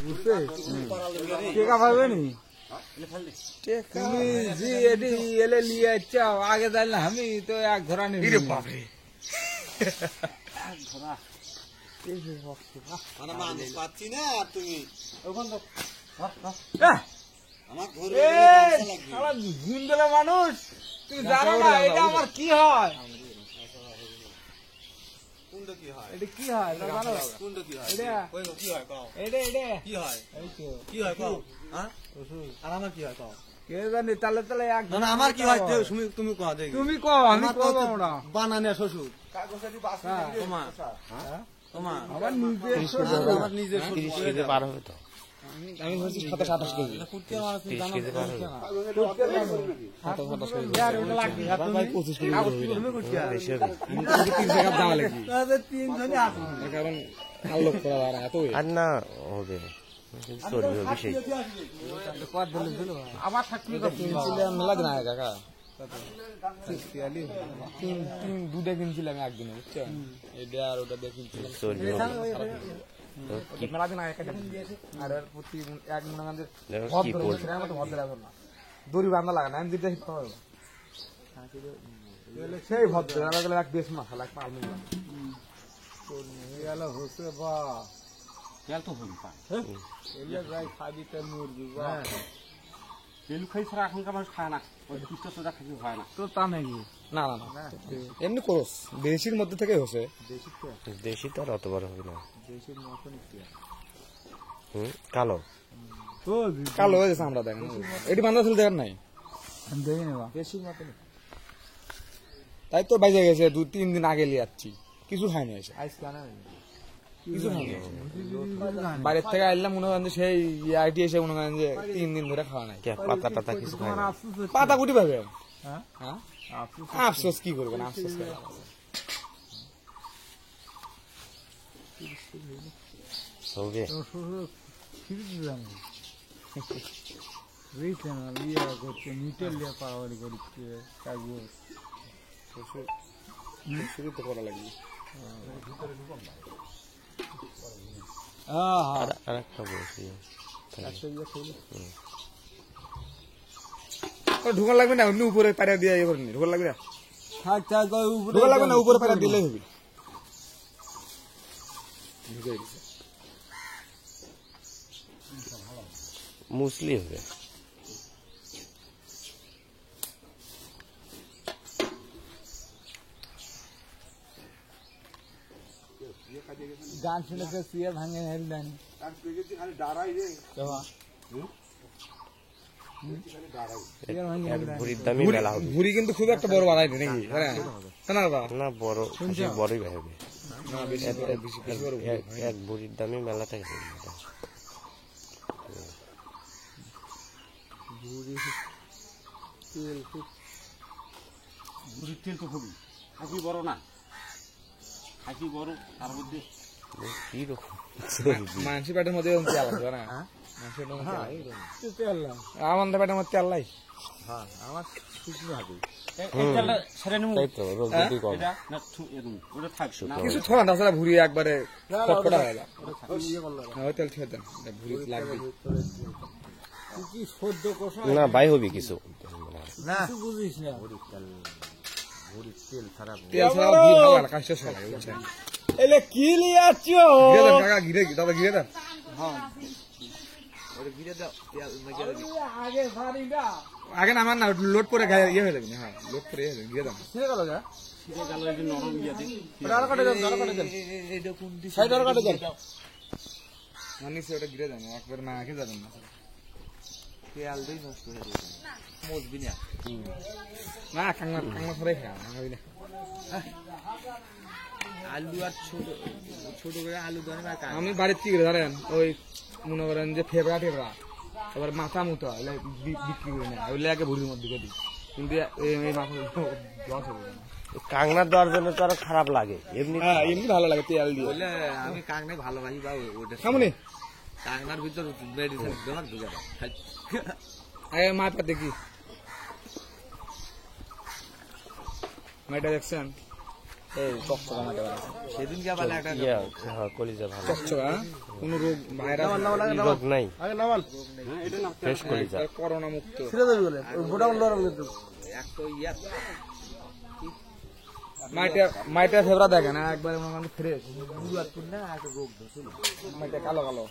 বুঝতে টেকা পাবে নি তুমি জি এটি এলে লিয়ে চাও আগে জানলে আমি তো এক ধরা নিই রে বাপরে এক ধরা মানে মানুষ পাচ্ছি না আর তুমি ওখানে আমার ঘরে গুন্ডলা মানুষ তুমি জানো না এটা আমার কি হয় কোনটা কি হয় এটা কি হয় জানো কোনটা কি হয় এটা কই কি হয় কও এটা কি হয় এই তো কি হয় কও হ্যাঁ আর আমার কি হয় কও কে জানি তালে তালে এক না আমার কি হয় তুমি কও দেখি তুমি কও আমি কও না বানানে শ্বশুর কাগজের বাস তোমার তোমার আমার নিজের আমার নিজের 30 কেজি পার হবে তো আমি বলছি 27 28 কেজি কুটকে আমার 30 কেজি পার হবে 27 কেজি আর ওটা লাগবে ভাই 25 কেজি তুমি কুটকে বেশি হবে আমি 3 টাকা দাম লাগবে তাহলে 3 জনই আসো কারণ আলোক করা আর এত আর না হবে চর্বি হবে সেই কত বলে দিল আবার থাকলে তো কিনছিলাম লাগে না কাকা দুটা কিনছিলাম একদিনে বুঝছো এটা আর ওটা দিয়ে কিনছিলাম চর্বি হবে মেলা দিন আগে আর প্রতি এক মনে আমাদের কি করব দড়ি বান্ধা লাগা না আমি দিতে পারবো সেই ভদ্র এক বেশ মশলা এক পাল মিলে গেল হচ্ছে বা তেল তো হল পা এলে যাই খাবিতে মুরগি বা তেল খাই ছাড়া এখনকার মানুষ খায় না ওই পিস্তা সোজা খাইতে হয় না তো তা নাকি না না না এমনি করস দেশির মধ্যে থেকে হচ্ছে দেশি তো আর অত বড় হবে না দেশির মতন কালো তো কালো হয়ে গেছে আমরা দেখেন এটি বান্ধা ছিল দেখেন নাই দেখি না দেশির মতন তাই তো বাইজে গেছে 2-3 দিন আগে লিয়ে যাচ্ছি কিছু খাইনি এসে কিছু খাইনি বাইরের থেকে আইলাম মনে করেন যে সেই আইটি এসে মনে করেন যে 3 দিন ধরে খাওয়া নাই পাতা টাতা কিছু খায় না পাতা কুটি পাবে হ্যাঁ আফসোস কি করবেন আফসোস হবে শুরু তো করা লাগবে আর একটা বলছি ঢুকান লাগবে না অন্য উপরে পাড়া দিয়ে এবার ঢুকান লাগবে না ঢুকান লাগবে না উপরে পাড়া দিলেই হবে মুসলি হবে গান শুনেছে শুয়ে ভাঙে হেললেন ভুড়ির দামই মেলা হবে ভুড়ি কিন্তু খুব একটা বড় বাড়াই নাকি না বড় বড়ই হবে এক ভুড়ির দামই মেলা থাকে ভুড়ির তেল তো হবি হাঁকি বড় না হাঁকি বড় তার মধ্যে কি রকম মানসি পেটের মধ্যে তেল লাগবে না আমাদের পেটের মধ্যে তেল লাই আমার শুকনো হবে কিছু ছোড়া তাছাড়া ভুড়ি একবারে ফটফটা হয়ে যায় তেল ছেড়ে দেন ভুড়ি লাগবে না বাই হবি কিছু বুঝিস না তেল ছাড়া ভুড়ি ভালো লাগে কাজ শেষ হয়ে লাগে বুঝছেন এলে কি লিয়ে আছো কাকা ঘিরে দাদা ঘিরে দেন আগে না আমার না লোড করে গায়ে ইয়ে হয়ে যাবে হ্যাঁ লোড করে ইয়ে হয়ে যাবে ঘিরে দেন ছিঁড়ে গেল যা নরম ইয়াতে নিচে ওটা ঘিরে দেন একবার না আগে যাবেন না তেল দুই নষ্ট হয়ে যাবে মজবি না না কাংনা ধরে খা হবে না আলু আর ছোট ছোট করে আলু ধরে আমি বাড়ির থেকে ধরেন ওই মনে করেন যে ফেবরা এবার মাথা মতো বিক্রি করে নেয় ওইলে আগে ভুড়ির মধ্যে দিই কিন্তু এই মাথা লস হবে না কাংনার দেওয়ার জন্য তো আরো খারাপ লাগে এমনি এমনি ভালো লাগে তেল দিয়ে বললে আমি কাংনাই ভালোবাসি বা ওটা কেমন কাংনার ভিতর মেডিসিন দেওয়ার ঢুকে আগে মাথা দেখি মাইটা দেখছেন এই চকচকা মাঠে সেদিনকে আবার একটা হ্যাঁ কলিজা ভালো চকচকা কোনো রোগ ভাইরাস রোগ নাই ফ্রেশ কলিজা করোনা মুক্ত এক তো ইয়া মাইটা ফেবরা দেখে না একবার ফ্রেশ না একটা রোগ ধরছিল মাইটা কালো কালো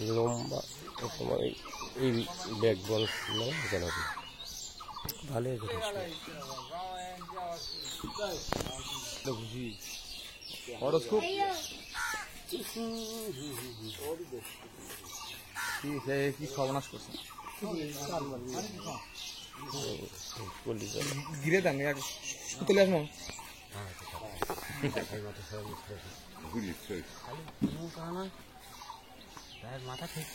লম্বা তোমার এই ব্যাগ বল কেন ভালো বুঝি হরস্কোপ কি সর্বনাশ করছে গিরে দেন তুলে আসবো মাথা ঠিক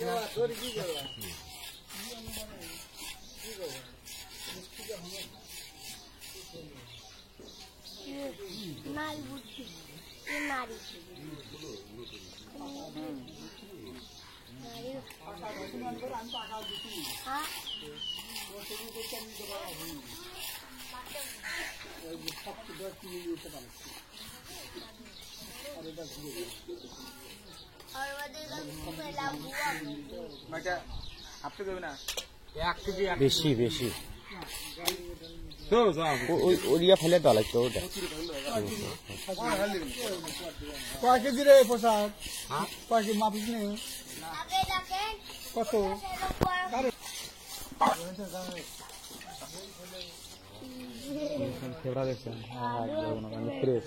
নারী বুদ্ধি নারী বেশি বেশি ওরিয়া ফেলে দেওয়া লাগতো ওটা কয় কেজি রে প্রসাদ কয় কেজি মাপিস নেই কত ফেবরা দেখছেন ফ্রেশ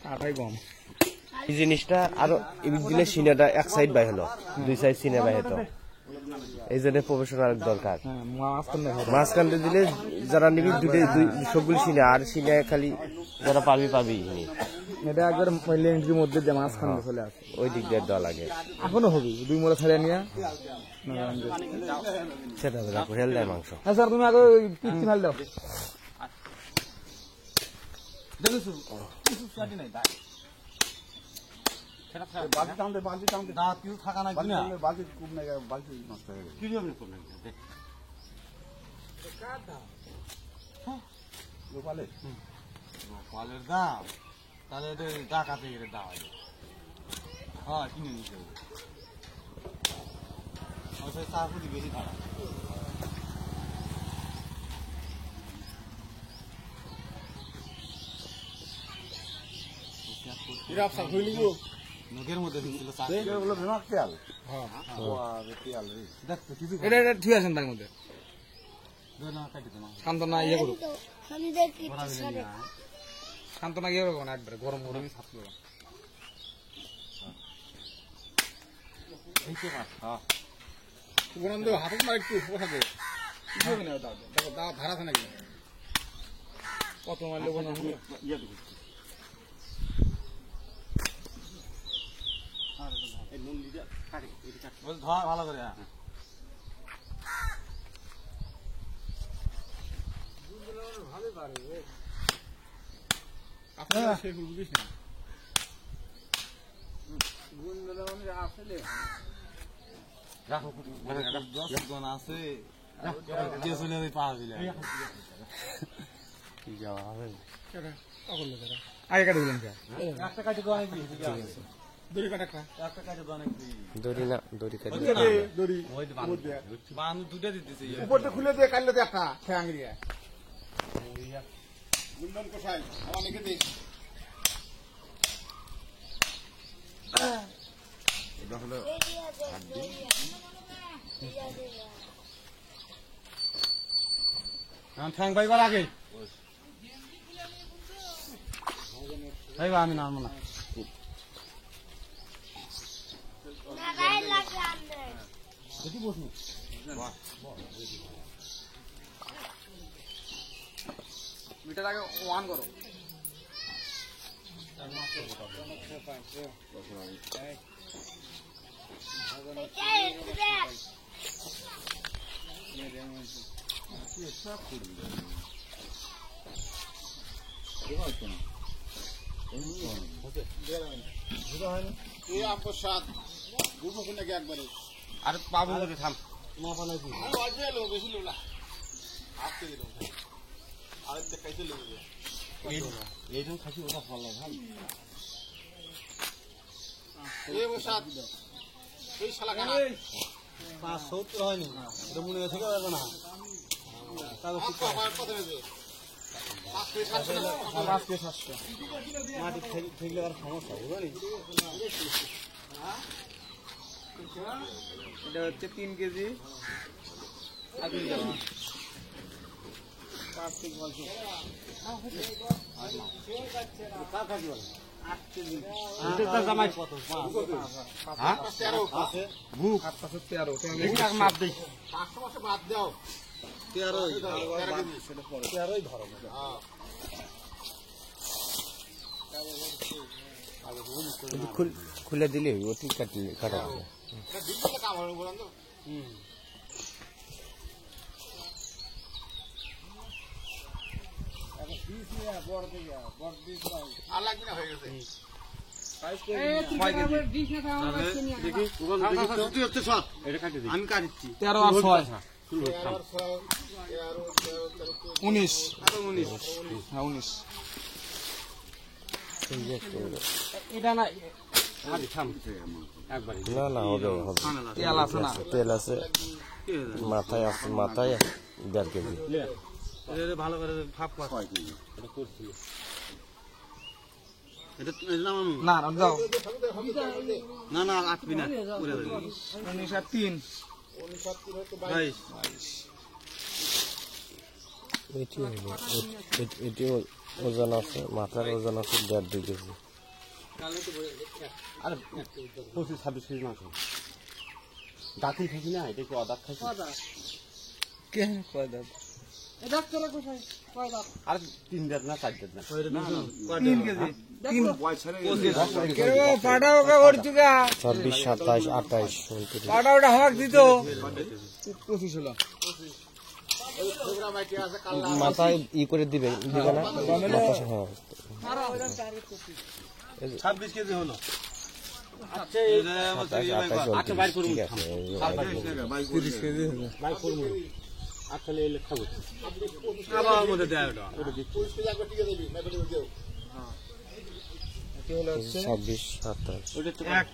কাটাই কম এই জিনিসটা আরো এদিক দিলে সিনেটা এক সাইড বাই হলো দুই সাইড সিনে বাই হতো এই জন্য প্রফেশনাল দরকার মাঝখানটা দিলে যারা নিবি সবগুলি সিনে আর সিনে খালি যারা পাবি পাবি এটা একবার লেন্সের মধ্যে দিয়ে মাঝখান চলে আসে ওই দিক দিয়ে দেওয়া লাগে এখনো হবে দুই মোড়া ছাড়িয়ে নিয়ে সেটা হেল দেয় মাংস হ্যাঁ স্যার তুমি আগে পিচ্ছি ফেল দাও পালের দাম তাহলে ডাকাতে গেলে দাম হ্যাঁ কিনে নিতে হবে চা ফুটি বেশি খারাপ নখের মধ্যে এটা ঠিক আছেন তার মধ্যে সান্ত্বনা ইয়ে করুক সান্ত্বনা ইয়ে করবো না একবারে গরম গরমই ছাত্র হাতে না একটু পোশাকে দেখো দা ধার আছে নাকি কত মারলে কোনো ধর ভালো করে বুঝিস না আছে পাওয়া দিলে যাওয়া হবে আগে কাটে দিলেন একটা কাটে তো অনেক দড়ি কাটা একটা কাটে তো অনেক দড়ি না দড়ি কাটি দুটা দিতেছে উপরটা খুলে দিয়ে কাটলে তো একটা ঠ্যাং দিয়ে গুন্ডন কোথায় আমার লিখে দিই এটা হলো ঠ্যাং পাইবার আগে আমি নামবো না মিটার আগে ওয়ান করো আর পাবো বলে থাম এইরকম খাসি ওটা ভালো লাগে ভাই হয়নি এটা মনে হয়েছে না মাটি থাকলে আর সমস্যা বুঝলি এটা হচ্ছে 3 কেজি খুলে দিলে ওটি কাটা হবে আমি কাটছি 13 আর 6 19 হ্যাঁ 19 এটা না না না হবে হবে তেল আছে না তেল আছে মাথায় 1.5 কেজি ভালো করে ভাব এটা করছি এটা না না দাও না না আটবি না পুরো 19 আর 3 22 এটি ওজন আছে মাথার ওজন আছে 1.5-2 কেজি আরে 25-26 কেজি মাছ দাঁতি খাইছি না এটা কি অদাত খাইছি কে কয় দাও আর 3 দাঁত না 4 দাঁত না 3 কেজি 3 কে পাটা ওকে করছুগা 26 27 28 29 পাটা ওটা হক দিত 25 হলো মাথায় করে দিবে না হ্যাঁ 26 কেজি হলো আচ্ছা আচ্ছা বাইর করুন ঠিক আছে 30 কেজি হলো বাইর করুন আচ্ছা এলে খাবো আবার মধ্যে দেয় ওটা ওটা দিচ্ছি 26 27 ওটা তো এক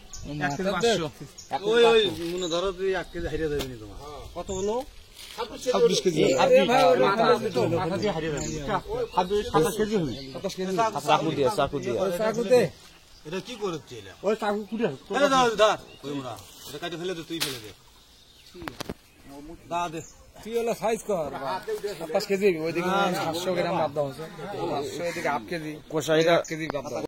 কেজি 500 ওই ওই মনে ধরো তুই 1 কেজি হারিয়ে দেবে নি তোমার কত হলো 26 কেজি আরে ভাই মাথা দিয়ে হারিয়ে দেবে 27 কেজি হলো 27 কেজি চাকু দিয়ে চাকুতে এটা কি করছে এলা ওই চাকু কুটে আরে দাও ধর ওই মোরা এটা কাটে ফেলে দে তুই ফেলে দে দা দে তুই হলো সাইজ কর 27 কেজি ওইদিকে 700 গ্রাম বাদ দাও 500 এদিকে 8 কেজি কষাইটা 1 কেজি বাদ দাও